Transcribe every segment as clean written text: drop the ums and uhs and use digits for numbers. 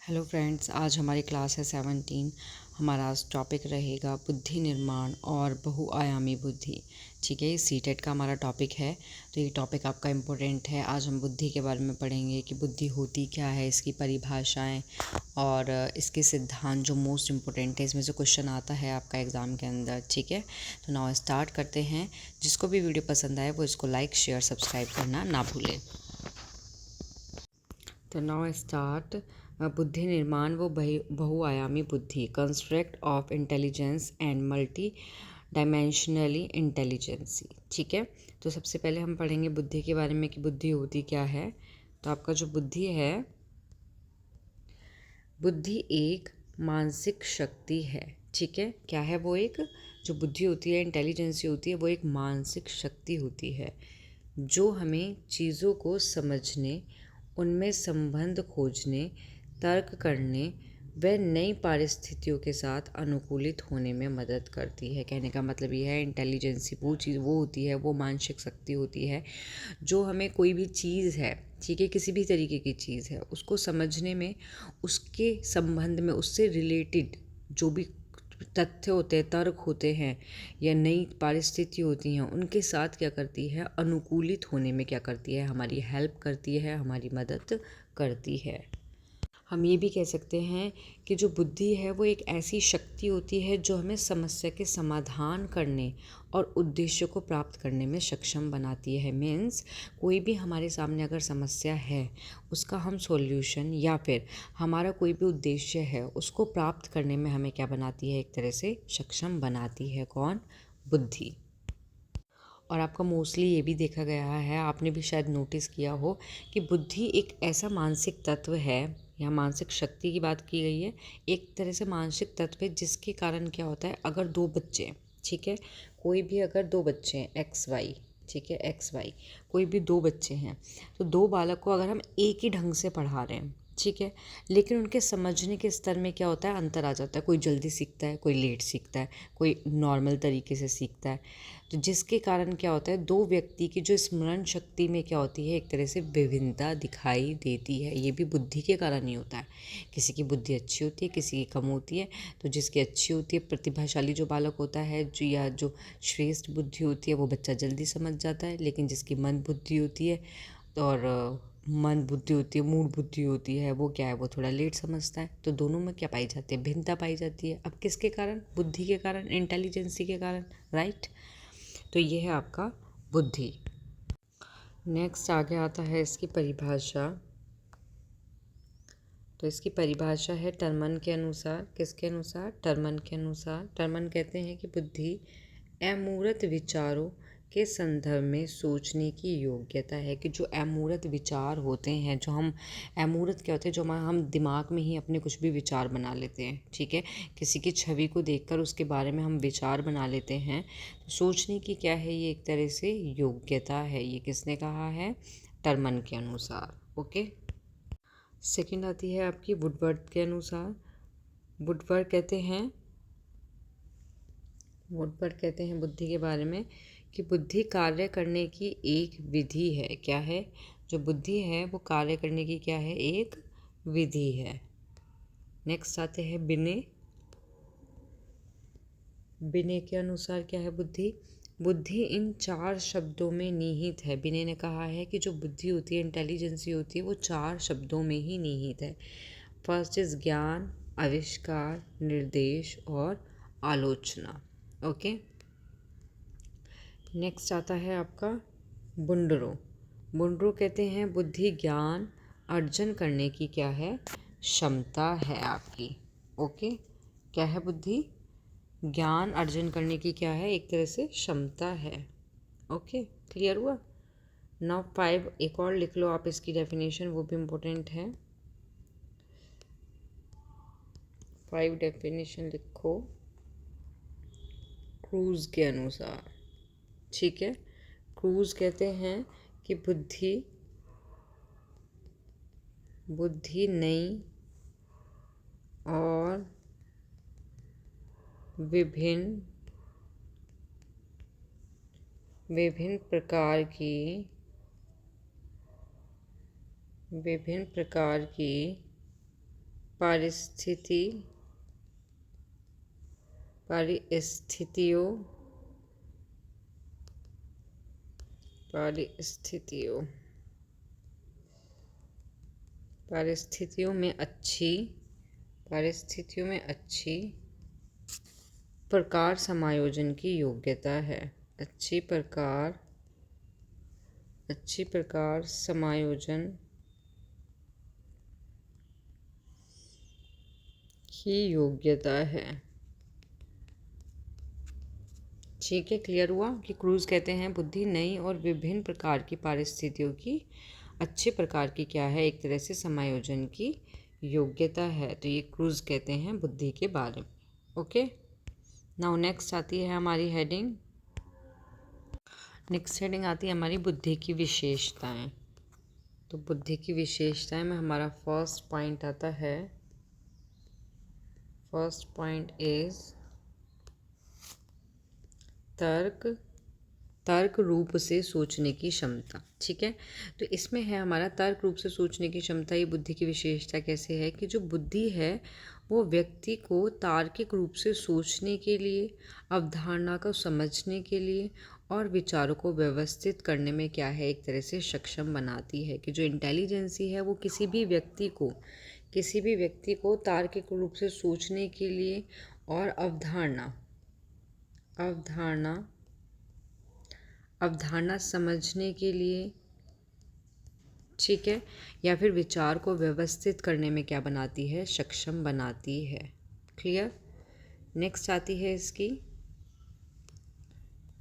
Hello friends, आज हमारी class है 17। हमारा आज टॉपिक रहेगा बुद्धि निर्माण और बहुआयामी बुद्धि। ठीक है, ये सीटेट का हमारा टॉपिक है, तो ये टॉपिक आपका इम्पोर्टेंट है। आज हम बुद्धि के बारे में पढ़ेंगे कि बुद्धि होती क्या है, इसकी परिभाषाएं और इसके सिद्धांत जो मोस्ट इम्पोर्टेंट है। इसमें से क्वेश्चन आता है आपका एग्ज़ाम के अंदर। ठीक है, तो नाउ स्टार्ट करते हैं। जिसको भी वीडियो पसंद आए वो इसको लाइक शेयर सब्सक्राइब करना ना भूलें। तो नाउ स्टार्ट। बुद्धि निर्माण व बहुआयामी बुद्धि, construct of intelligence and multi dimensionally intelligence. ठीक है, तो सबसे पहले हम पढ़ेंगे बुद्धि के बारे में कि बुद्धि होती क्या है। तो आपका जो बुद्धि है, बुद्धि एक मानसिक शक्ति है। ठीक है, क्या है वो? एक जो बुद्धि होती है, इंटेलिजेंसी होती है, वो एक मानसिक शक्ति होती है जो हमें चीज़ों को समझने, उनमें संबंध खोजने, तर्क करने व नई परिस्थितियों के साथ अनुकूलित होने में मदद करती है। कहने का मतलब ये है, इंटेलिजेंसी वो चीज़ वो होती है, वो मानसिक शक्ति होती है जो हमें कोई भी चीज़ है, ठीक है, किसी भी तरीके की चीज़ है, उसको समझने में, उसके संबंध में, उससे रिलेटेड जो भी तथ्य होते हैं, तर्क होते हैं या नई परिस्थिति होती हैं, उनके साथ क्या करती है, अनुकूलित होने में क्या करती है, हमारी हेल्प करती है, हमारी मदद करती है। हम ये भी कह सकते हैं कि जो बुद्धि है वो एक ऐसी शक्ति होती है जो हमें समस्या के समाधान करने और उद्देश्य को प्राप्त करने में सक्षम बनाती है। मीन्स कोई भी हमारे सामने अगर समस्या है, उसका हम सॉल्यूशन या फिर हमारा कोई भी उद्देश्य है, उसको प्राप्त करने में हमें क्या बनाती है, एक तरह से सक्षम बनाती है। कौन? बुद्धि। और आपका मोस्टली ये भी देखा गया है, आपने भी शायद नोटिस किया हो कि बुद्धि एक ऐसा मानसिक तत्व है, या मानसिक शक्ति की बात की गई है, एक तरह से मानसिक तत्व है जिसके कारण क्या होता है, अगर दो बच्चे, ठीक है, कोई भी अगर दो बच्चे हैं एक्स वाई, ठीक है, एक्स वाई, कोई भी दो बच्चे हैं, तो दो बालक को अगर हम एक ही ढंग से पढ़ा रहे हैं, ठीक है, लेकिन उनके समझने के स्तर में क्या होता है, अंतर आ जाता है। कोई जल्दी सीखता है, कोई लेट सीखता है, कोई नॉर्मल तरीके से सीखता है। तो जिसके कारण क्या होता है, दो व्यक्ति की जो स्मरण शक्ति में क्या होती है, एक तरह से विभिन्नता दिखाई देती है। ये भी बुद्धि के कारण ही होता है। किसी की बुद्धि अच्छी होती है, किसी की कम होती है। तो जिसकी अच्छी होती है, प्रतिभाशाली जो बालक होता है, जो या जो श्रेष्ठ बुद्धि होती है, वो बच्चा जल्दी समझ जाता है। लेकिन जिसकी मंद बुद्धि होती है और मंद बुद्धि होती है, मूड बुद्धि होती है, वो क्या है, वो थोड़ा लेट समझता है। तो दोनों में क्या पाई जाती है, भिन्नता पाई जाती है। अब किसके कारण? बुद्धि के कारण, इंटेलिजेंसी के कारण, राइट। तो ये है आपका बुद्धि। नेक्स्ट आगे आता है इसकी परिभाषा। तो इसकी परिभाषा है टर्मन के अनुसार। किसके अनुसार? टर्मन के अनुसार। टर्मन कहते हैं कि बुद्धि अमूर्त विचारों के संदर्भ में सोचने की योग्यता है। कि जो अमूर्त विचार होते हैं, जो हम अमूर्त क्या होते हैं, जो हम दिमाग में ही अपने कुछ भी विचार बना लेते हैं, ठीक है, किसी की छवि को देखकर उसके बारे में हम विचार बना लेते हैं। तो सोचने की क्या है, ये एक तरह से योग्यता है। ये किसने कहा है? टर्मन के अनुसार। ओके। सेकंड आती है आपकी वुडवर्ड के अनुसार। वुडवर्ड कहते हैं, वुडवर्ड कहते हैं बुद्धि के बारे में कि बुद्धि कार्य करने की एक विधि है। क्या है? जो बुद्धि है वो कार्य करने की क्या है? एक विधि है। नेक्स्ट आते हैं बिने। बिने के अनुसार क्या है बुद्धि? बुद्धि इन चार शब्दों में निहित है। बिने ने कहा है कि जो बुद्धि होती है, इंटेलिजेंसी होती है, वो चार शब्दों में ही निहित है। फर्स्ट इज ज्ञान, आविष्कार, निर्देश और आलोचना। ओके। नेक्स्ट आता है आपका बुंडरो। बुंडरो कहते हैं बुद्धि ज्ञान अर्जन करने की क्या है? क्षमता है आपकी। ओके। क्या है बुद्धि? ज्ञान अर्जन करने की क्या है? एक तरह से क्षमता है। ओके, क्लियर हुआ? नाउ 5 एक और लिख लो आप इसकी डेफिनेशन, वो भी इम्पोर्टेंट है। 5 डेफिनेशन लिखो क्रूज के अनुसार। ठीक है, क्रूज कहते हैं कि बुद्धि नई और विभिन्न विभिन्न प्रकार की पारिस्थिति परिस्थितियों परिस्थितियों परिस्थितियों में अच्छी प्रकार समायोजन की योग्यता है। अच्छी प्रकार समायोजन की योग्यता है। ठीक है, क्लियर हुआ कि क्रूज कहते हैं बुद्धि नई और विभिन्न प्रकार की परिस्थितियों की अच्छे प्रकार की क्या है, एक तरह से समायोजन की योग्यता है। तो ये क्रूज कहते हैं बुद्धि के बारे में। ओके, नाउ नेक्स्ट आती है हमारी हेडिंग। नेक्स्ट हेडिंग आती है हमारी बुद्धि की विशेषताएं। तो बुद्धि की विशेषताएं में हमारा फर्स्ट पॉइंट आता है, फर्स्ट पॉइंट इज तर्क रूप से सोचने की क्षमता। ठीक है, तो इसमें है हमारा तर्क रूप से सोचने की क्षमता। ये बुद्धि की विशेषता कैसे है कि जो बुद्धि है वो व्यक्ति को तार्किक रूप से सोचने के लिए, अवधारणा को समझने के लिए और विचारों को व्यवस्थित करने में क्या है, एक तरह से सक्षम बनाती है। कि जो इंटेलिजेंसी है वो किसी भी व्यक्ति को तार्किक रूप से सोचने के लिए और अवधारणा समझने के लिए, ठीक है, या फिर विचार को व्यवस्थित करने में क्या बनाती है, सक्षम बनाती है। क्लियर। नेक्स्ट आती है इसकी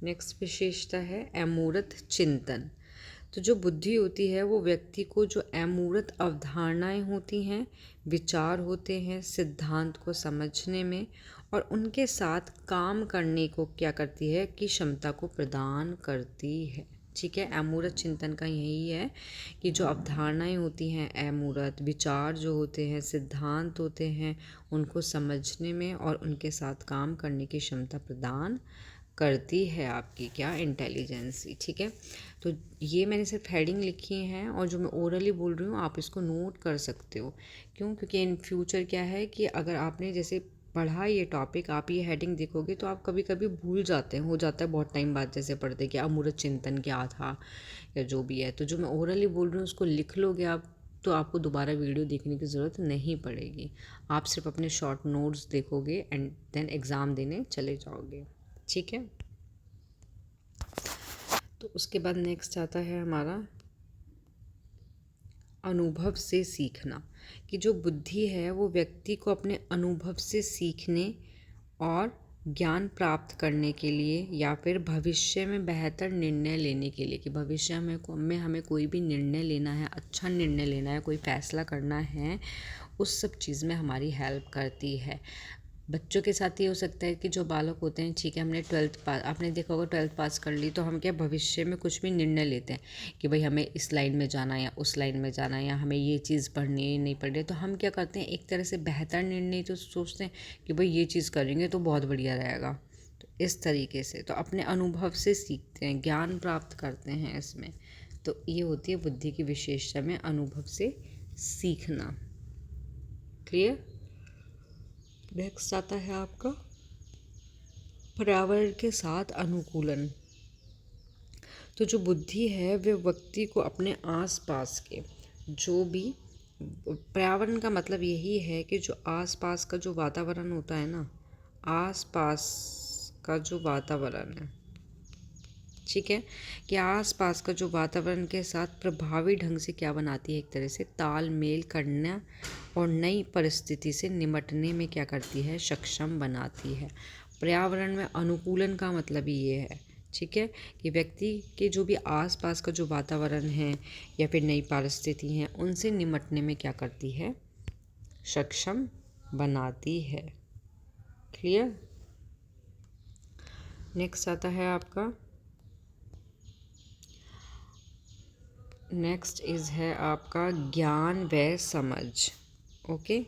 नेक्स्ट विशेषता है अमूर्त चिंतन। तो जो बुद्धि होती है वो व्यक्ति को जो अमूर्त अवधारणाएं होती हैं, विचार होते हैं, सिद्धांत को समझने में और उनके साथ काम करने को क्या करती है कि क्षमता को प्रदान करती है। ठीक है, अमूर्त चिंतन का यही है कि जो अवधारणाएं होती हैं, अमूर्त विचार जो होते हैं, सिद्धांत होते हैं, उनको समझने में और उनके साथ काम करने की क्षमता प्रदान करती है आपकी क्या, इंटेलिजेंसी। ठीक है, तो ये मैंने सिर्फ हेडिंग लिखी हैं और जो मैं ओरली बोल रही हूँ आप इसको नोट कर सकते हो। क्यों? क्योंकि इन फ्यूचर क्या है कि अगर आपने जैसे पढ़ा ये टॉपिक, आप ये हेडिंग देखोगे तो आप कभी कभी भूल जाते हैं, हो जाता है बहुत टाइम बाद जैसे पढ़ते कि अमूर्त चिंतन क्या था या जो भी है। तो जो मैं ओरली बोल रही हूँ उसको लिख लोगे आप, तो आपको दोबारा वीडियो देखने की ज़रूरत नहीं पड़ेगी। आप सिर्फ अपने शॉर्ट नोट्स देखोगे एंड देन एग्ज़ाम देने चले जाओगे। ठीक है, तो उसके बाद नेक्स्ट आता है हमारा अनुभव से सीखना। कि जो बुद्धि है वो व्यक्ति को अपने अनुभव से सीखने और ज्ञान प्राप्त करने के लिए या फिर भविष्य में बेहतर निर्णय लेने के लिए, कि भविष्य में हमें कोई भी निर्णय लेना है, अच्छा निर्णय लेना है, कोई फैसला करना है, उस सब चीज़ में हमारी हेल्प करती है। बच्चों के साथ ये हो सकता है कि जो बालक होते हैं, ठीक है, हमने 12th पास, आपने देखा होगा 12th पास कर ली, तो हम क्या भविष्य में कुछ भी निर्णय लेते हैं कि भाई हमें इस लाइन में जाना है या उस लाइन में जाना है या हमें ये चीज़ पढ़नी है नहीं पढ़नी है। तो हम क्या करते हैं, एक तरह से बेहतर निर्णय तो सोचते हैं कि भाई ये चीज़ करेंगे तो बहुत बढ़िया रहेगा। तो इस तरीके से तो अपने अनुभव से सीखते हैं, ज्ञान प्राप्त करते हैं इसमें। तो ये होती है बुद्धि की विशेषता में अनुभव से सीखना। क्लियर। नेक्स्ट आता है आपका पर्यावरण के साथ अनुकूलन। तो जो बुद्धि है वे व्यक्ति को अपने आसपास के जो भी, पर्यावरण का मतलब यही है कि जो आसपास का जो वातावरण होता है ना, आसपास का जो वातावरण है, ठीक है, कि आसपास का जो वातावरण के साथ प्रभावी ढंग से क्या बनाती है, एक तरह से तालमेल करना और नई परिस्थिति से निपटने में क्या करती है, सक्षम बनाती है। पर्यावरण में अनुकूलन का मतलब ही ये है, ठीक है, कि व्यक्ति के जो भी आसपास का जो वातावरण है या फिर नई परिस्थिति हैं उनसे निपटने में क्या करती है, सक्षम बनाती है। क्लियर। नेक्स्ट आता है आपका नेक्स्ट इज़ है आपका ज्ञान व समझ। ओके,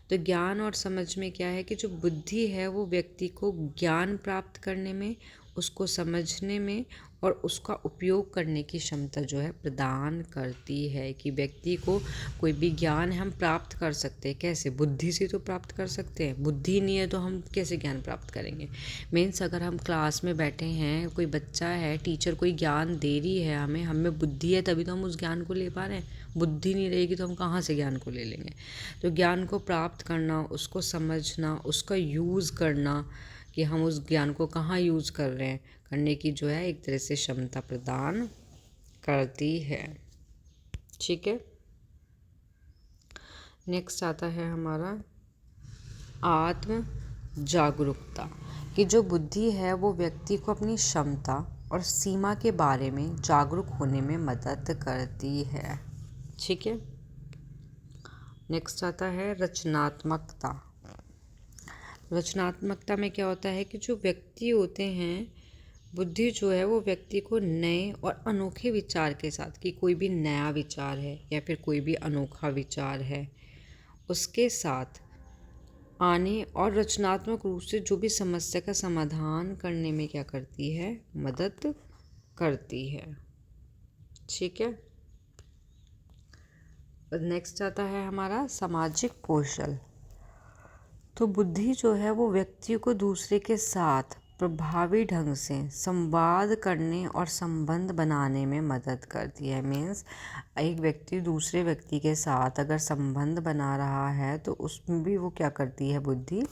तो ज्ञान और समझ में क्या है कि जो बुद्धि है वो व्यक्ति को ज्ञान प्राप्त करने में, उसको समझने में और उसका उपयोग करने की क्षमता जो है प्रदान करती है। कि व्यक्ति को कोई भी ज्ञान हम प्राप्त कर सकते हैं, कैसे? बुद्धि से तो प्राप्त कर सकते हैं। बुद्धि नहीं है तो हम कैसे ज्ञान प्राप्त करेंगे? मीन्स अगर हम क्लास में बैठे हैं, कोई बच्चा है, टीचर कोई ज्ञान दे रही है हमें, हमें बुद्धि है तभी तो हम उस ज्ञान को ले पा रहे हैं। बुद्धि नहीं रहेगी तो हम कहाँ से ज्ञान को ले लेंगे? तो ज्ञान को प्राप्त करना, उसको समझना, उसका यूज़ करना, कि हम उस ज्ञान को कहाँ यूज़ कर रहे हैं, करने की जो है एक तरह से क्षमता प्रदान करती है। ठीक है। नेक्स्ट आता है हमारा आत्म जागरूकता। कि जो बुद्धि है वो व्यक्ति को अपनी क्षमता और सीमा के बारे में जागरूक होने में मदद करती है। ठीक है। नेक्स्ट आता है रचनात्मकता। रचनात्मकता में क्या होता है कि जो व्यक्ति होते हैं, बुद्धि जो है वो व्यक्ति को नए और अनोखे विचार के साथ, कि कोई भी नया विचार है या फिर कोई भी अनोखा विचार है, उसके साथ आने और रचनात्मक रूप से जो भी समस्या का समाधान करने में क्या करती है, मदद करती है। ठीक है। नेक्स्ट आता है हमारा सामाजिक कौशल। तो बुद्धि जो है वो व्यक्ति को दूसरे के साथ प्रभावी ढंग से संवाद करने और संबंध बनाने में मदद करती है। मीन्स एक व्यक्ति दूसरे व्यक्ति के साथ अगर संबंध बना रहा है तो उसमें भी वो क्या करती है, बुद्धि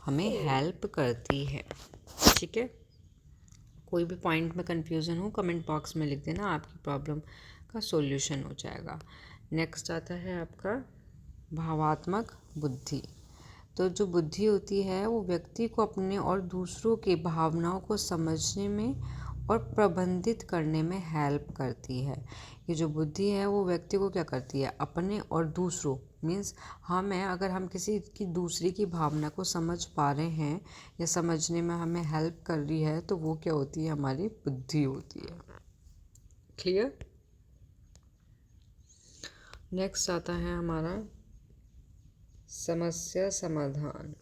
हमें हेल्प करती है। ठीक है। कोई भी पॉइंट में कंफ्यूजन हो कमेंट बॉक्स में लिख देना, आपकी प्रॉब्लम का सॉल्यूशन हो जाएगा। नेक्स्ट आता है आपका भावात्मक बुद्धि। तो जो बुद्धि होती है वो व्यक्ति को अपने और दूसरों के भावनाओं को समझने में और प्रबंधित करने में हेल्प करती है। ये जो बुद्धि है वो व्यक्ति को क्या करती है, अपने और दूसरों, मीन्स हमें अगर हम किसी की दूसरी की भावना को समझ पा रहे हैं या समझने में हमें हेल्प कर रही है तो वो क्या होती है, हमारी बुद्धि होती है। क्लियर। नेक्स्ट आता है हमारा समस्या समाधान।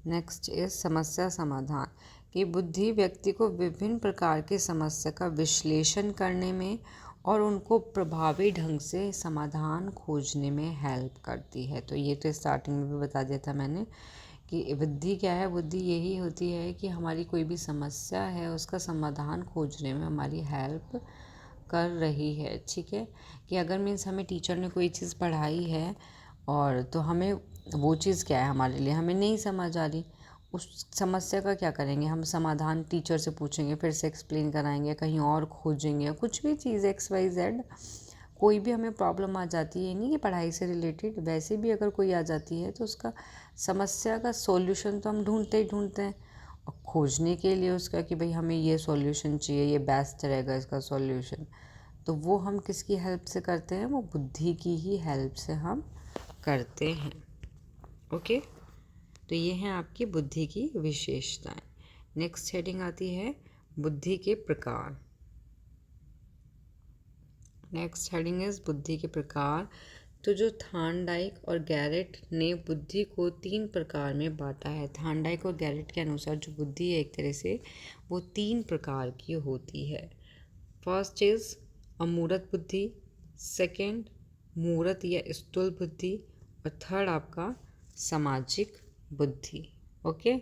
नेक्स्ट इज समस्या समाधान। कि बुद्धि व्यक्ति को विभिन्न प्रकार की समस्या का विश्लेषण करने में और उनको प्रभावी ढंग से समाधान खोजने में हेल्प करती है। तो ये तो स्टार्टिंग में भी बता दिया था मैंने कि बुद्धि क्या है। बुद्धि यही होती है कि हमारी कोई भी समस्या है उसका समाधान खोजने में हमारी हेल्प कर रही है। ठीक है। कि अगर मीन्स हमें टीचर ने कोई चीज़ पढ़ाई है और तो हमें वो चीज़ क्या है, हमारे लिए हमें नहीं समझ आ रही, उस समस्या का क्या करेंगे, हम समाधान टीचर से पूछेंगे, फिर से एक्सप्लेन कराएंगे, कहीं और खोजेंगे, कुछ भी चीज़ XYZ कोई भी हमें प्रॉब्लम आ जाती है, नहीं कि पढ़ाई से रिलेटेड, वैसे भी अगर कोई आ जाती है तो उसका समस्या का सॉल्यूशन तो हम ढूंढते ही ढूंढते हैं। और खोजने के लिए उसका कि भाई हमें ये सॉल्यूशन चाहिए, ये बेस्ट रहेगा इसका सॉल्यूशन, तो वो हम किसकी हेल्प से करते हैं, वो बुद्धि की ही हेल्प से हम करते हैं। ओके। तो ये हैं आपकी बुद्धि की विशेषताएं। नेक्स्ट हेडिंग आती है बुद्धि के प्रकार। नेक्स्ट हेडिंग इज बुद्धि के प्रकार। तो जो थार्नडाइक और गैरेट ने बुद्धि को 3 प्रकार में बांटा है। थार्नडाइक और गैरेट के अनुसार जो बुद्धि है एक तरह से वो 3 प्रकार की होती है। फर्स्ट इज अमूर्त बुद्धि, सेकंड मूर्त या स्थूल बुद्धि, और थर्ड आपका सामाजिक बुद्धि। ओके।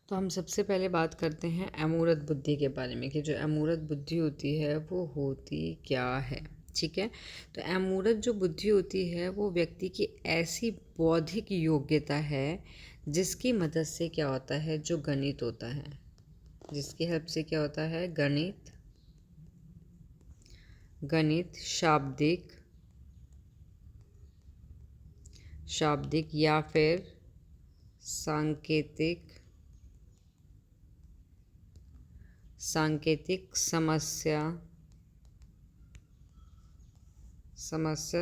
तो हम सबसे पहले बात करते हैं अमूर्त बुद्धि के बारे में कि जो अमूर्त बुद्धि होती है वो होती क्या है। ठीक है। तो अमूर्त जो बुद्धि होती है वो व्यक्ति की ऐसी बौद्धिक योग्यता है जिसकी मदद से क्या होता है, जो गणित होता है, जिसकी हेल्प से क्या होता है, गणित शाब्दिक या फिर सांकेतिक समस्या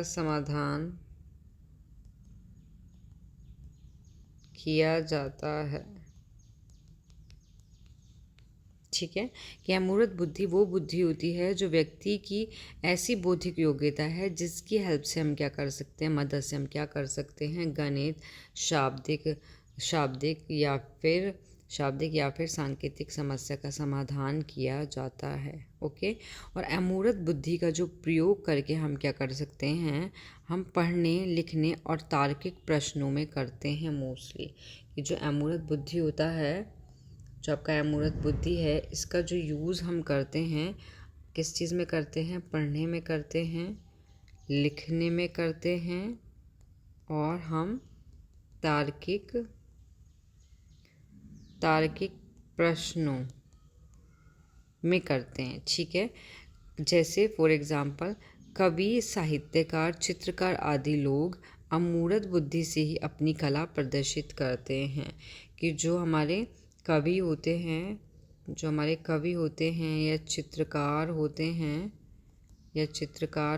समाधान किया जाता है। ठीक है। कि अमूर्त बुद्धि वो बुद्धि होती है जो व्यक्ति की ऐसी बौद्धिक योग्यता है जिसकी हेल्प से हम क्या कर सकते हैं, मदद से हम क्या कर सकते हैं, गणित, शाब्दिक या फिर शाब्दिक या फिर सांकेतिक समस्या का समाधान किया जाता है। ओके। और अमूर्त बुद्धि का जो प्रयोग करके हम क्या कर सकते हैं, हम पढ़ने लिखने और तार्किक प्रश्नों में करते हैं मोस्टली। ये जो अमूर्त बुद्धि होता है, जो आपका अमूर्त बुद्धि है, इसका जो यूज़ हम करते हैं किस चीज़ में करते हैं, पढ़ने में करते हैं, लिखने में करते हैं, और हम तार्किक प्रश्नों में करते हैं। ठीक है। जैसे फॉर एग्ज़ाम्पल कवि, साहित्यकार, चित्रकार आदि लोग अमूर्त बुद्धि से ही अपनी कला प्रदर्शित करते हैं। कि जो हमारे कवि होते हैं, या चित्रकार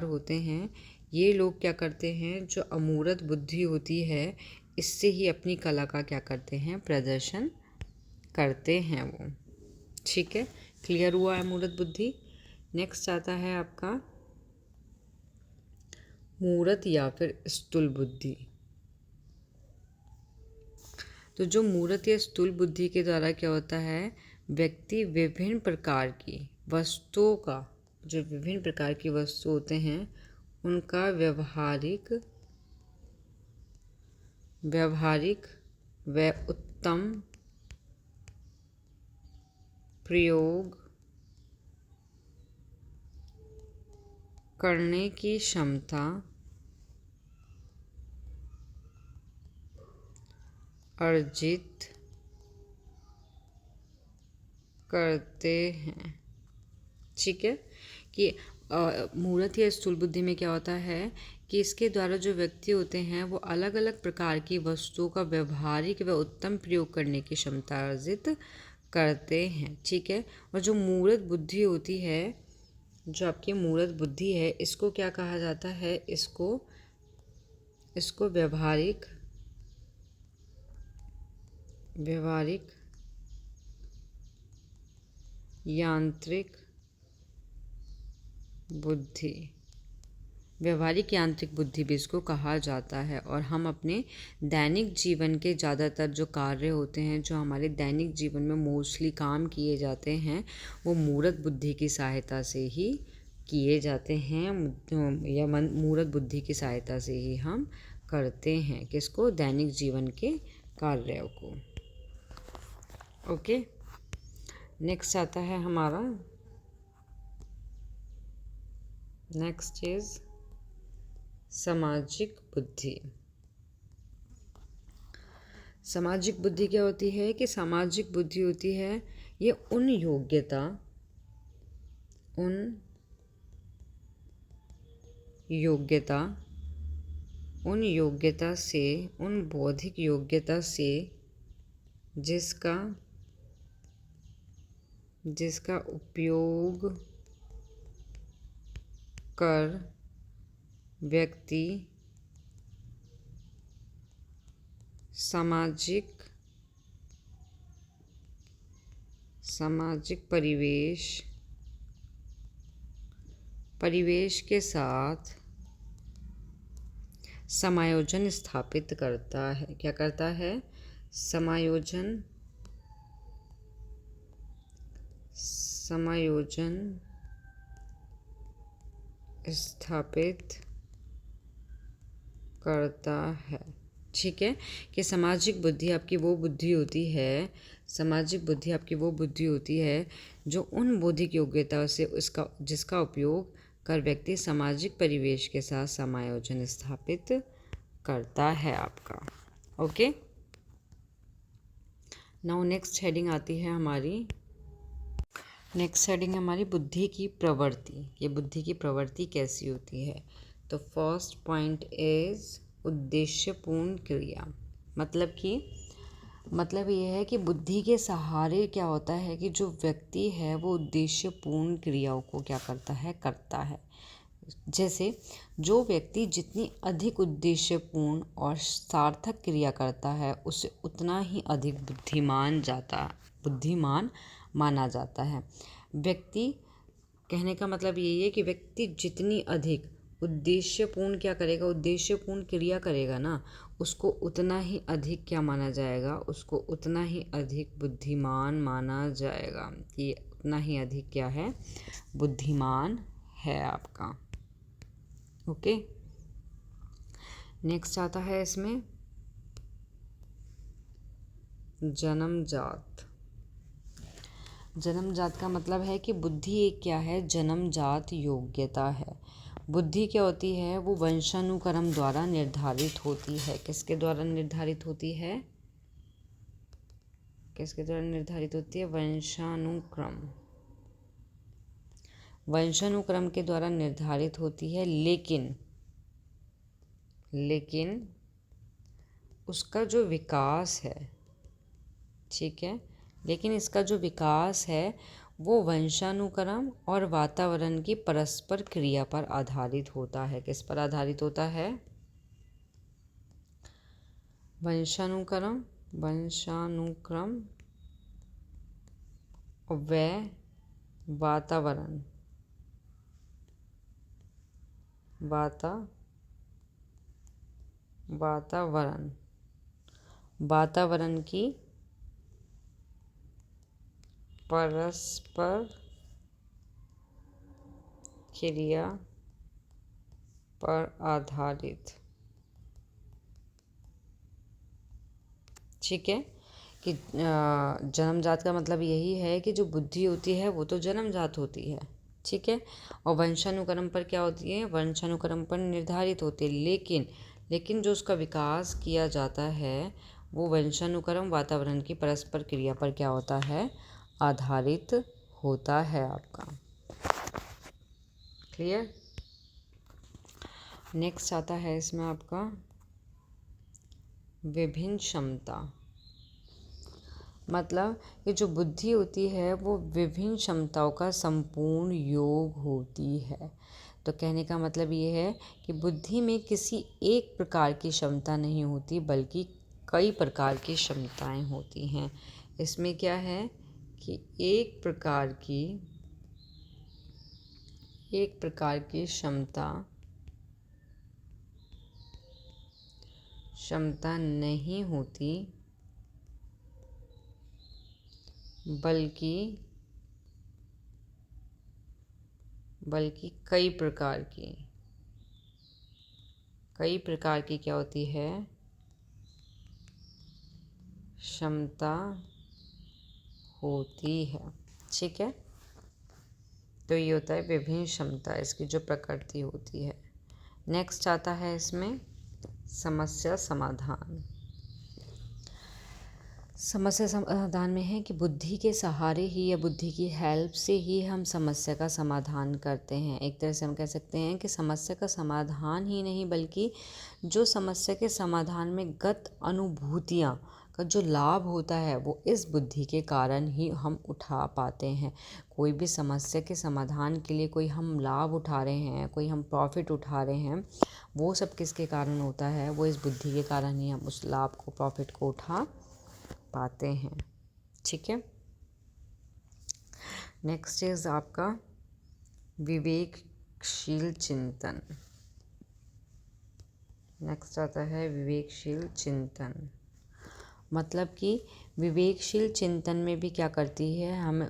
होते हैं, ये लोग क्या करते हैं, जो अमूर्त बुद्धि होती है इससे ही अपनी कला का क्या करते हैं, प्रदर्शन करते हैं वो। ठीक है। क्लियर हुआ अमूर्त बुद्धि। नेक्स्ट आता है आपका मूर्त या फिर स्थूल बुद्धि। तो जो मूर्त या स्थूल बुद्धि के द्वारा क्या होता है, व्यक्ति विभिन्न प्रकार की वस्तुओं का, जो विभिन्न प्रकार की वस्तु होते हैं उनका व्यवहारिक व उत्तम प्रयोग करने की क्षमता अर्जित करते हैं। ठीक है। कि मूर्त या स्थूल बुद्धि में क्या होता है कि इसके द्वारा जो व्यक्ति होते हैं वो अलग अलग प्रकार की वस्तुओं का व्यवहारिक व उत्तम प्रयोग करने की क्षमता अर्जित करते हैं। ठीक है। और जो मूर्त बुद्धि होती है, जो आपकी मूर्त बुद्धि है, इसको क्या कहा जाता है, इसको व्यवहारिक यांत्रिक बुद्धि भी इसको कहा जाता है। और हम अपने दैनिक जीवन के ज़्यादातर जो कार्य होते हैं, जो हमारे दैनिक जीवन में मोस्टली काम किए जाते हैं, वो मूर्त बुद्धि की सहायता से ही किए जाते हैं, या मूर्त बुद्धि की सहायता से ही हम करते हैं। किसको, दैनिक जीवन के कार्यों को। ओके। नेक्स्ट आता है हमारा, नेक्स्ट इज सामाजिक बुद्धि। सामाजिक बुद्धि क्या होती है कि सामाजिक बुद्धि होती है ये उन योग्यता से, उन बौद्धिक योग्यता से जिसका उपयोग कर व्यक्ति सामाजिक परिवेश के साथ समायोजन स्थापित करता है। क्या करता है, समायोजन स्थापित करता है। ठीक है। कि सामाजिक बुद्धि आपकी वो बुद्धि होती है जो उन बौद्धिक योग्यताओं से जिसका उपयोग कर व्यक्ति सामाजिक परिवेश के साथ समायोजन स्थापित करता है आपका। ओके। नाउ नेक्स्ट हेडिंग आती है हमारी, बुद्धि की प्रवृत्ति। ये बुद्धि की प्रवृत्ति कैसी होती है। तो फर्स्ट पॉइंट इज उद्देश्यपूर्ण क्रिया। मतलब ये है कि बुद्धि के सहारे क्या होता है कि जो व्यक्ति है वो उद्देश्यपूर्ण क्रियाओं को क्या करता है। जैसे जो व्यक्ति जितनी अधिक उद्देश्यपूर्ण और सार्थक क्रिया करता है उसे उतना ही अधिक बुद्धिमान माना जाता है। व्यक्ति, कहने का मतलब यही है कि व्यक्ति जितनी अधिक उद्देश्यपूर्ण क्या करेगा, उद्देश्यपूर्ण क्रिया करेगा ना, उसको उतना ही अधिक क्या माना जाएगा, उसको उतना ही अधिक बुद्धिमान माना जाएगा। कि उतना ही अधिक क्या है, बुद्धिमान है आपका। ओके, नेक्स्ट आता है इसमें जन्मजात। जन्मजात का मतलब है कि बुद्धि एक क्या है, जन्मजात योग्यता है। बुद्धि क्या होती है, वो वंशानुक्रम द्वारा निर्धारित होती है। किसके द्वारा निर्धारित होती है, किसके द्वारा निर्धारित होती है, वंशानुक्रम, वंशानुक्रम के द्वारा निर्धारित होती है। लेकिन उसका जो विकास है, ठीक है, लेकिन इसका जो विकास है वो वंशानुक्रम और वातावरण की परस्पर क्रिया पर आधारित होता है। किस पर आधारित होता है, वंशानुक्रम व वातावरण वातावरण की परस्पर क्रिया पर आधारित। ठीक है, कि जन्मजात का मतलब यही है कि जो बुद्धि होती है वो तो जन्मजात होती है, ठीक है, और वंशानुक्रम पर क्या होती है, वंशानुक्रम पर निर्धारित होती है। लेकिन जो उसका विकास किया जाता है वो वंशानुक्रम वातावरण की परस्पर क्रिया पर क्या होता है, आधारित होता है आपका। क्लियर। नेक्स्ट आता है इसमें आपका विभिन्न क्षमता। मतलब कि जो बुद्धि होती है वो विभिन्न क्षमताओं का संपूर्ण योग होती है। तो कहने का मतलब ये है कि बुद्धि में किसी एक प्रकार की क्षमता नहीं होती बल्कि कई प्रकार की क्षमताएं होती हैं। इसमें क्या है कि एक प्रकार की क्षमता नहीं होती बल्कि कई प्रकार की क्या होती है, क्षमता होती है। ठीक है, तो ये होता है विभिन्न क्षमता, इसकी जो प्रकृति होती है। नेक्स्ट आता है इसमें समस्या समाधान। समस्या समाधान में है कि बुद्धि के सहारे ही या बुद्धि की हेल्प से ही हम समस्या का समाधान करते हैं। एक तरह से हम कह सकते हैं कि समस्या का समाधान ही नहीं बल्कि जो समस्या के समाधान में गत अनुभूतियाँ का जो लाभ होता है वो इस बुद्धि के कारण ही हम उठा पाते हैं। कोई भी समस्या के समाधान के लिए कोई हम लाभ उठा रहे हैं, कोई हम प्रॉफिट उठा रहे हैं, वो सब किसके कारण होता है, वो इस बुद्धि के कारण ही हम उस लाभ को, प्रॉफिट को उठा पाते हैं। ठीक है, नेक्स्ट इज आपका विवेकशील चिंतन। नेक्स्ट आता है विवेकशील चिंतन। मतलब कि विवेकशील चिंतन में भी क्या करती है, हम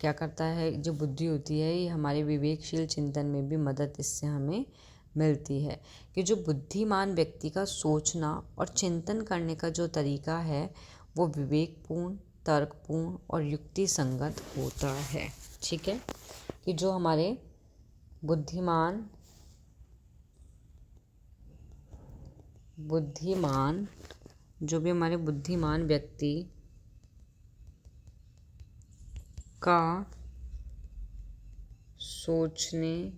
क्या करता है, जो बुद्धि होती है ये हमारे विवेकशील चिंतन में भी मदद इससे हमें मिलती है। कि जो बुद्धिमान व्यक्ति का सोचना और चिंतन करने का जो तरीका है वो विवेकपूर्ण, तर्कपूर्ण और युक्ति संगत होता है। ठीक है, कि जो हमारे बुद्धिमान जो भी हमारे बुद्धिमान व्यक्ति का सोचने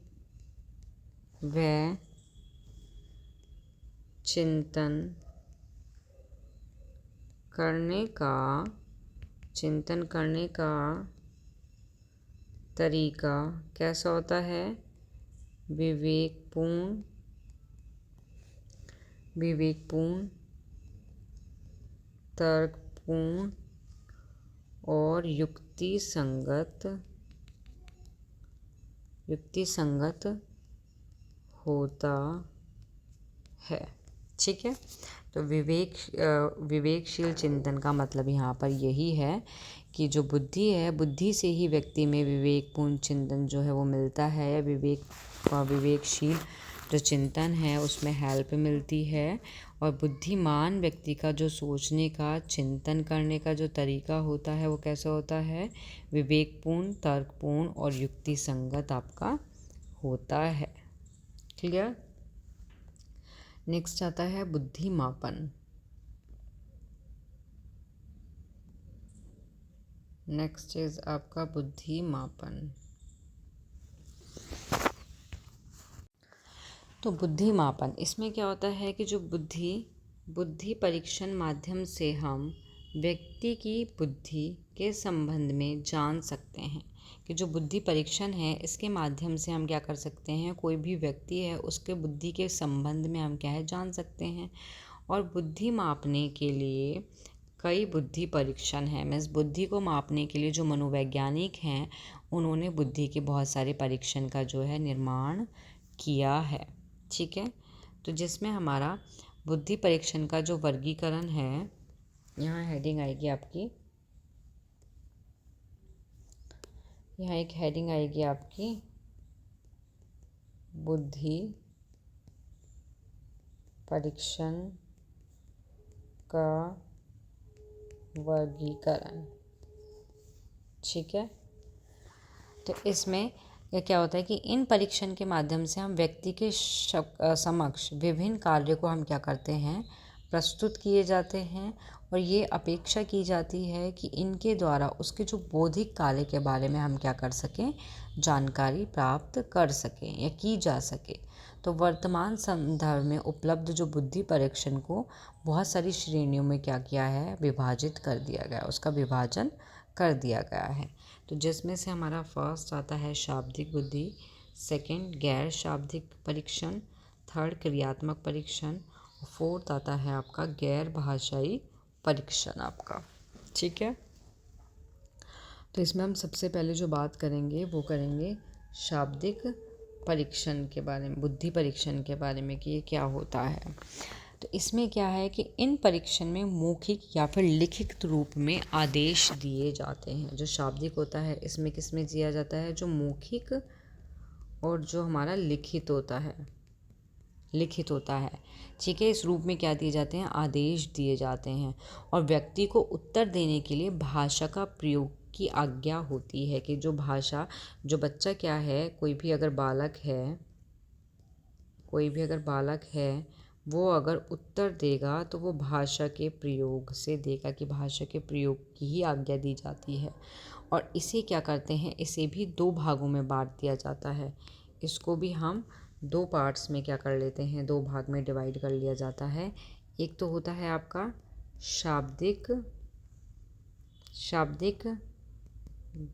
व चिंतन करने का तरीका कैसा होता है, विवेकपूर्ण, तर्कपूर्ण और युक्ति संगत होता है। ठीक है, तो विवेकशील चिंतन का मतलब यहाँ पर यही है कि जो बुद्धि है, बुद्धि से ही व्यक्ति में विवेकपूर्ण चिंतन जो है वो मिलता है, या विवेकशील जो चिंतन है उसमें हेल्प मिलती है। और बुद्धिमान व्यक्ति का जो सोचने का, चिंतन करने का जो तरीका होता है वो कैसा होता है, विवेकपूर्ण, तर्कपूर्ण और युक्ति संगत आपका होता है। क्लियर। नेक्स्ट आता है बुद्धि मापन। नेक्स्ट इज आपका बुद्धि मापन। तो बुद्धि मापन, इसमें क्या होता है कि जो बुद्धि परीक्षण माध्यम से हम व्यक्ति की बुद्धि के संबंध में जान सकते हैं कि जो बुद्धि परीक्षण है इसके माध्यम से हम क्या कर सकते हैं, कोई भी व्यक्ति है उसके बुद्धि के संबंध में हम क्या है जान सकते हैं। और बुद्धि मापने के लिए कई बुद्धि परीक्षण हैं। मीन्स बुद्धि को मापने के लिए जो मनोवैज्ञानिक हैं उन्होंने बुद्धि के बहुत सारे परीक्षण का जो है निर्माण किया है। ठीक है, तो जिसमें हमारा बुद्धि परीक्षण का जो वर्गीकरण है, यहाँ हेडिंग आएगी आपकी, यहाँ एक हेडिंग आएगी आपकी बुद्धि परीक्षण का वर्गीकरण। ठीक है, तो इसमें यह क्या होता है कि इन परीक्षण के माध्यम से हम व्यक्ति के समक्ष विभिन्न कार्यों को हम क्या करते हैं, प्रस्तुत किए जाते हैं। और ये अपेक्षा की जाती है कि इनके द्वारा उसके जो बौद्धिक कार्य के बारे में हम क्या कर सकें, जानकारी प्राप्त कर सकें या की जा सके। तो वर्तमान संदर्भ में उपलब्ध जो बुद्धि परीक्षण को बहुत सारी श्रेणियों में क्या किया है, विभाजित कर दिया गया, उसका विभाजन कर दिया गया है। तो जिसमें से हमारा फर्स्ट आता है शाब्दिक बुद्धि, सेकंड गैर शाब्दिक परीक्षण, थर्ड क्रियात्मक परीक्षण, फोर्थ आता है आपका गैर भाषाई परीक्षण आपका। ठीक है, तो इसमें हम सबसे पहले जो बात करेंगे वो करेंगे शाब्दिक परीक्षण के बारे में, बुद्धि परीक्षण के बारे में कि ये क्या होता है। तो इसमें क्या है कि इन परीक्षण में मौखिक या फिर लिखित रूप में आदेश दिए जाते हैं। जो शाब्दिक होता है इसमें किसमें दिया जाता है, जो मौखिक और जो हमारा लिखित होता है, ठीक है। इस रूप में क्या दिए जाते हैं, आदेश दिए जाते हैं। और व्यक्ति को उत्तर देने के लिए भाषा का प्रयोग की आज्ञा होती है कि जो भाषा, जो बच्चा क्या है, कोई भी अगर बालक है वो अगर उत्तर देगा तो वो भाषा के प्रयोग से देगा, कि भाषा के प्रयोग की ही आज्ञा दी जाती है। और इसे क्या करते हैं, इसे भी दो भागों में बांट दिया जाता है। इसको भी हम दो पार्ट्स में क्या कर लेते हैं, दो भाग में डिवाइड कर लिया जाता है। एक तो होता है आपका शाब्दिक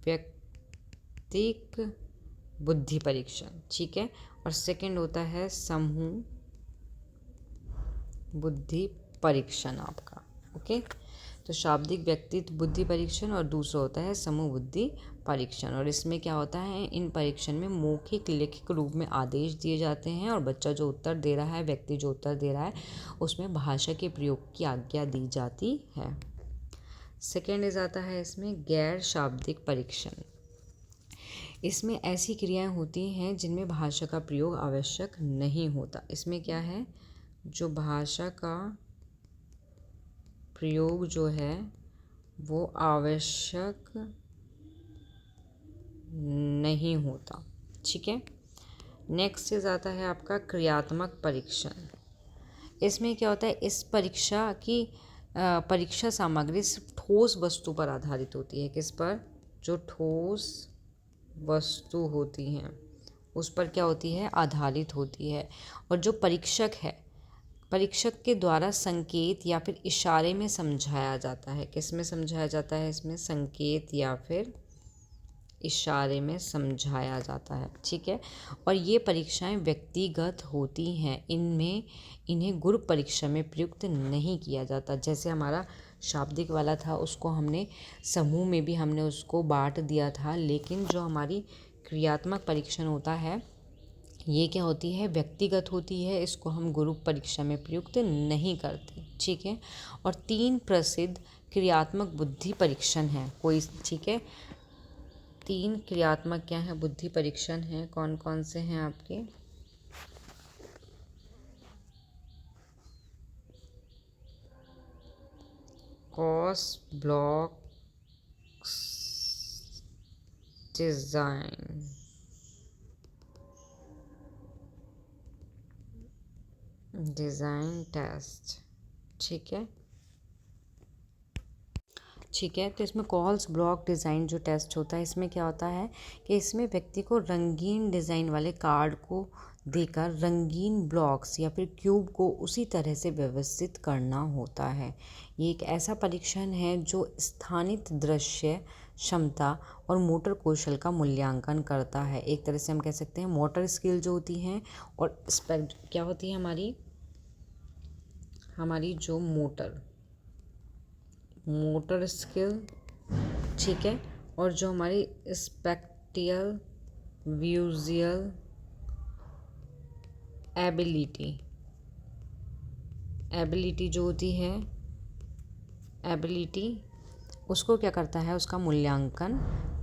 व्यक्तिक बुद्धि परीक्षण, ठीक है। और सेकंड होता है समूह बुद्धि परीक्षण आपका। ओके, तो शाब्दिक व्यक्तित्व बुद्धि परीक्षण और दूसरा होता है समूह बुद्धि परीक्षण। और इसमें क्या होता है, इन परीक्षण में मौखिक लिखित रूप में आदेश दिए जाते हैं और बच्चा जो उत्तर दे रहा है, व्यक्ति जो उत्तर दे रहा है, उसमें भाषा के प्रयोग की आज्ञा दी जाती है। सेकेंड इज आता है इसमें गैर शाब्दिक परीक्षण। इसमें ऐसी क्रियाएं होती हैं जिनमें भाषा का प्रयोग आवश्यक नहीं होता। इसमें क्या है, जो भाषा का प्रयोग जो है वो आवश्यक नहीं होता, ठीक है। नेक्स्ट इज आता है आपका क्रियात्मक परीक्षण। इसमें क्या होता है, इस परीक्षा सामग्री सिर्फ ठोस वस्तु पर आधारित होती है। किस पर, जो ठोस वस्तु होती हैं उस पर क्या होती है, आधारित होती है। और जो परीक्षक के द्वारा संकेत या फिर इशारे में समझाया जाता है। किस में समझाया जाता है, इसमें संकेत या फिर इशारे में समझाया जाता है, ठीक है। और ये परीक्षाएं व्यक्तिगत होती हैं, इन्हें ग्रुप परीक्षा में प्रयुक्त नहीं किया जाता। जैसे हमारा शाब्दिक वाला था उसको हमने समूह में भी हमने उसको बांट दिया था, लेकिन जो हमारी क्रियात्मक परीक्षण होता है ये क्या होती है, व्यक्तिगत होती है, इसको हम ग्रुप परीक्षा में प्रयुक्त नहीं करते, ठीक है। और 3 प्रसिद्ध क्रियात्मक बुद्धि परीक्षण हैं कोई, ठीक है। 3 क्रियात्मक क्या है, बुद्धि परीक्षण हैं, कौन कौन से हैं आपके? कॉस ब्लॉक डिज़ाइन टेस्ट, ठीक है। ठीक है, तो इसमें कॉल्स ब्लॉक डिज़ाइन जो टेस्ट होता है, इसमें क्या होता है कि इसमें व्यक्ति को रंगीन डिज़ाइन वाले कार्ड को देकर रंगीन ब्लॉक्स या फिर क्यूब को उसी तरह से व्यवस्थित करना होता है। ये एक ऐसा परीक्षण है जो स्थानिक दृश्य क्षमता और मोटर कौशल का मूल्यांकन करता है। एक तरह से हम कह सकते हैं मोटर स्किल जो होती हैं, और क्या होती है हमारी जो मोटर स्किल, ठीक है, और जो हमारी स्पेक्टियल विजुअल एबिलिटी जो होती है, उसको क्या करता है, उसका मूल्यांकन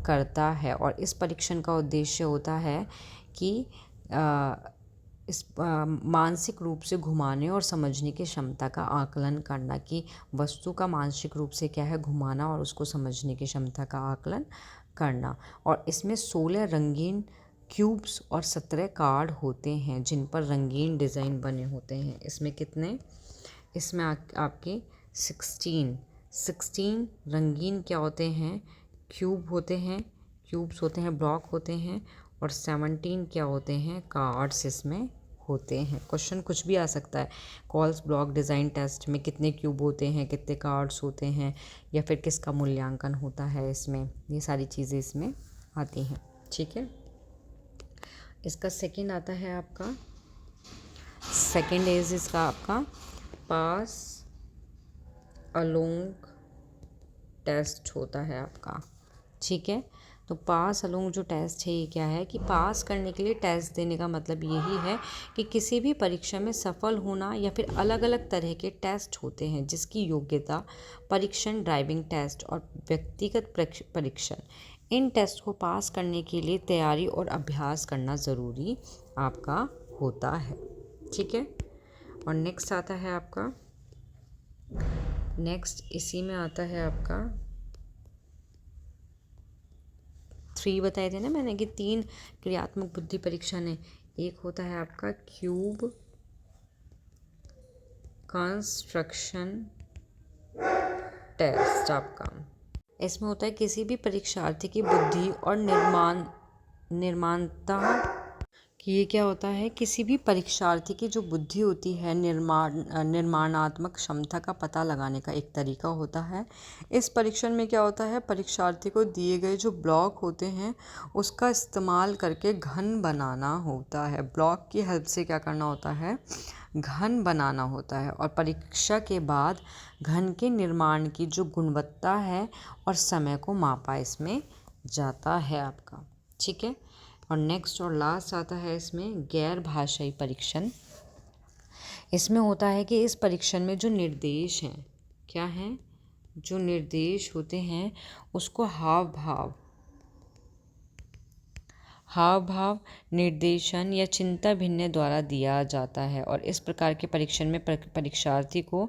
करता है। और इस परीक्षण का उद्देश्य होता है कि इस मानसिक रूप से घुमाने और समझने की क्षमता का आकलन करना, कि वस्तु का मानसिक रूप से क्या है, घुमाना और उसको समझने की क्षमता का आकलन करना। और इसमें 16 रंगीन क्यूब्स और 17 कार्ड होते हैं जिन पर रंगीन डिज़ाइन बने होते हैं। इसमें कितने, इसमें आपके 16 रंगीन क्या होते हैं, क्यूब्स होते हैं, ब्लॉक होते हैं, और 17 क्या होते हैं, कार्ड्स इसमें होते हैं। क्वेश्चन कुछ भी आ सकता है, कॉल्स ब्लॉक डिज़ाइन टेस्ट में कितने क्यूब होते हैं, कितने कार्ड्स होते हैं, या फिर किसका मूल्यांकन होता है, इसमें ये सारी चीज़ें इसमें आती हैं, ठीक है। इसका सेकंड आता है आपका, सेकंड इज इसका आपका पास अलोंग टेस्ट होता है आपका, ठीक है। तो पास अलोंग जो टेस्ट है, ये क्या है कि पास करने के लिए टेस्ट देने का मतलब यही है कि किसी भी परीक्षा में सफल होना, या फिर अलग अलग तरह के टेस्ट होते हैं जिसकी योग्यता परीक्षण, ड्राइविंग टेस्ट और व्यक्तिगत परीक्षण, इन टेस्ट को पास करने के लिए तैयारी और अभ्यास करना ज़रूरी आपका होता है, ठीक है। और नेक्स्ट आता है आपका, इसी में आता है आपका 3 बताए थे ना मैंने कि 3 क्रियात्मक बुद्धि परीक्षण है। एक होता है आपका क्यूब कंस्ट्रक्शन टेस्ट आपका। इसमें होता है किसी भी परीक्षार्थी की बुद्धि और निर्माणता, कि ये क्या होता है, किसी भी परीक्षार्थी की जो बुद्धि होती है, निर्माणात्मक क्षमता का पता लगाने का एक तरीका होता है। इस परीक्षण में क्या होता है, परीक्षार्थी को दिए गए जो ब्लॉक होते हैं उसका इस्तेमाल करके घन बनाना होता है। ब्लॉक की हेल्प से क्या करना होता है, घन बनाना होता है। और परीक्षा के बाद घन के निर्माण की जो गुणवत्ता है और समय को मापा इसमें जाता है आपका, ठीक है। और नेक्स्ट और लास्ट आता है इसमें गैर भाषाई परीक्षण। इसमें होता है कि इस परीक्षण में जो निर्देश हैं, क्या हैं, जो निर्देश होते हैं उसको हाव भाव निर्देशन या चिंता भिन्न द्वारा दिया जाता है। और इस प्रकार के परीक्षण में परीक्षार्थी को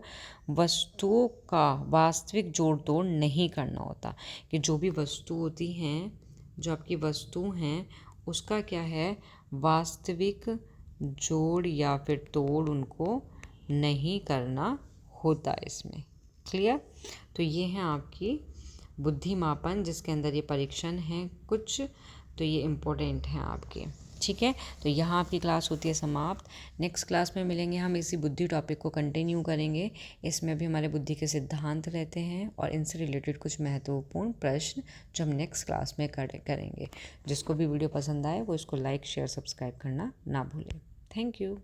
वस्तुओं का वास्तविक जोड़ तोड़ नहीं करना होता, कि जो भी वस्तु होती हैं, जो आपकी वस्तु हैं, उसका क्या है, वास्तविक जोड़ या फिर तोड़ उनको नहीं करना होता इसमें, क्लियर। तो ये हैं आपकी बुद्धि मापन जिसके अंदर ये परीक्षण हैं कुछ, तो ये इम्पोर्टेंट हैं आपके, ठीक है। तो यहाँ आपकी क्लास होती है समाप्त। नेक्स्ट क्लास में मिलेंगे, हम इसी बुद्धि टॉपिक को कंटिन्यू करेंगे। इसमें भी हमारे बुद्धि के सिद्धांत रहते हैं और इनसे रिलेटेड कुछ महत्वपूर्ण प्रश्न जो हम नेक्स्ट क्लास में करेंगे। जिसको भी वीडियो पसंद आए वो इसको लाइक, शेयर, सब्सक्राइब करना ना भूलें। Thank you.